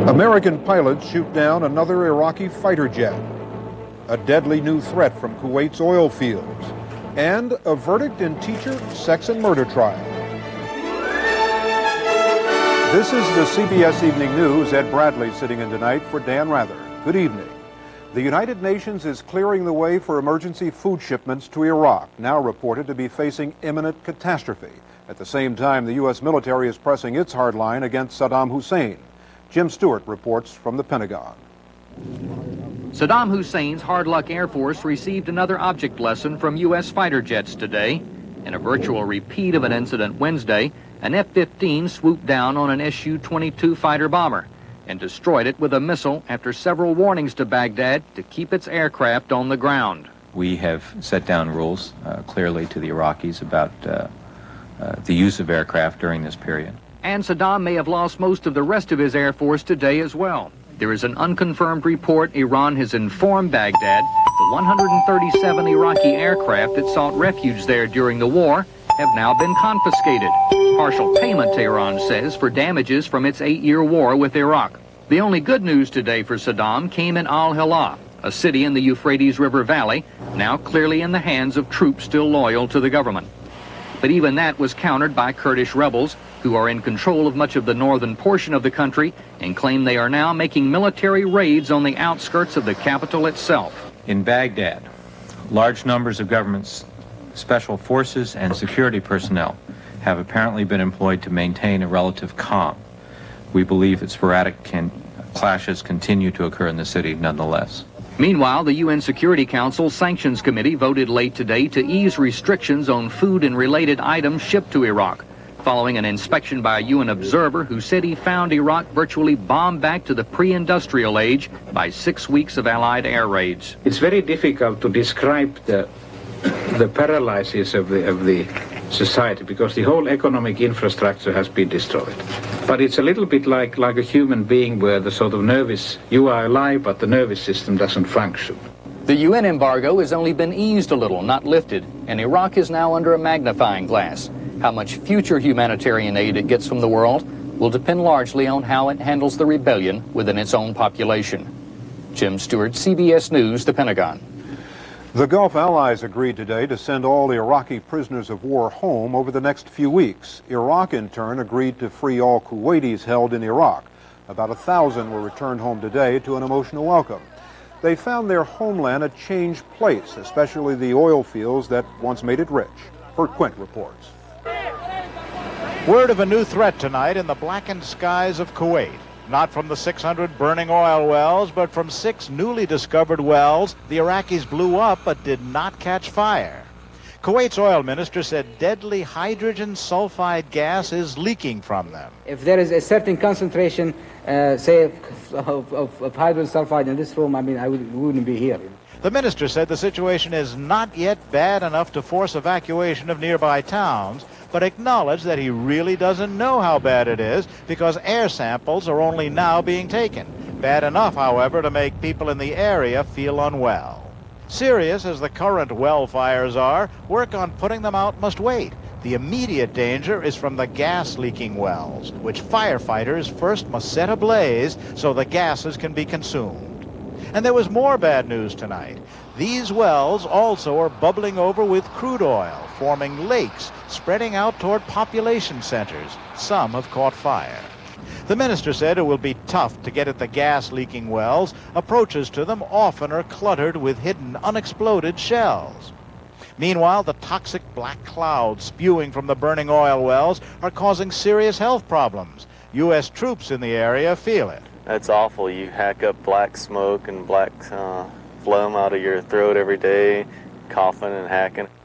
American pilots shoot down another Iraqi fighter jet. A deadly new threat from Kuwait's oil fields. And a verdict in teacher sex and murder trial. This is the CBS Evening News. Ed Bradley sitting in tonight for Dan Rather. Good evening. The United Nations is clearing the way for emergency food shipments to Iraq, now reported to be facing imminent catastrophe. At the same time, the U.S. military is pressing its hard line against Saddam Hussein. Jim Stewart reports from the Pentagon. Saddam Hussein's hard-luck Air Force received another object lesson from U.S. fighter jets today. In a virtual repeat of an incident Wednesday, an F-15 swooped down on an Su-22 fighter bomber and destroyed it with a missile after several warnings to Baghdad to keep its aircraft on the ground. We have set down rules clearly to the Iraqis about the use of aircraft during this period. And Saddam may have lost most of the rest of his Air Force today as well. There is an unconfirmed report Iran has informed Baghdad the 137 Iraqi aircraft that sought refuge there during the war have now been confiscated. Partial payment, Tehran says, for damages from its 8-year war with Iraq. The only good news today for Saddam came in Al-Hilal, a city in the Euphrates River Valley, now clearly in the hands of troops still loyal to the government. But even that was countered by Kurdish rebels, who are in control of much of the northern portion of the country and claim they are now making military raids on the outskirts of the capital itself. In Baghdad, large numbers of government's special forces and security personnel have apparently been employed to maintain a relative calm. We believe that sporadic clashes continue to occur in the city nonetheless. Meanwhile, the UN Security Council Sanctions Committee voted late today to ease restrictions on food and related items shipped to Iraq, following an inspection by a UN observer who said he found Iraq virtually bombed back to the pre-industrial age by 6 weeks of Allied air raids. It's very difficult to describe the paralysis of the society because the whole economic infrastructure has been destroyed. But it's a little bit like a human being where the sort of you are alive, but the nervous system doesn't function. The UN embargo has only been eased a little, not lifted, and Iraq is now under a magnifying glass. How much future humanitarian aid it gets from the world will depend largely on how it handles the rebellion within its own population. Jim Stewart, CBS News, the Pentagon. The Gulf allies agreed today to send all the Iraqi prisoners of war home over the next few weeks. Iraq, in turn, agreed to free all Kuwaitis held in Iraq. About 1,000 were returned home today to an emotional welcome. They found their homeland a changed place, especially the oil fields that once made it rich. Bert Quint reports. Word of a new threat tonight in the blackened skies of Kuwait. Not from the 600 burning oil wells, but from 6 newly discovered wells the Iraqis blew up but did not catch fire. Kuwait's oil minister said deadly hydrogen sulfide gas is leaking from them. If there is a certain concentration, say, of hydrogen sulfide in this room, I mean, we wouldn't be here. The minister said the situation is not yet bad enough to force evacuation of nearby towns, but acknowledged that he really doesn't know how bad it is because air samples are only now being taken. Bad enough, however, to make people in the area feel unwell. Serious as the current well fires are, work on putting them out must wait. The immediate danger is from the gas-leaking wells, which firefighters first must set ablaze so the gases can be consumed. And there was more bad news tonight. These wells also are bubbling over with crude oil, forming lakes spreading out toward population centers. Some have caught fire. The minister said it will be tough to get at the gas-leaking wells. Approaches to them often are cluttered with hidden unexploded shells. Meanwhile, the toxic black clouds spewing from the burning oil wells are causing serious health problems. U.S. troops in the area feel it. That's awful. You hack up black smoke and black phlegm out of your throat every day, coughing and hacking.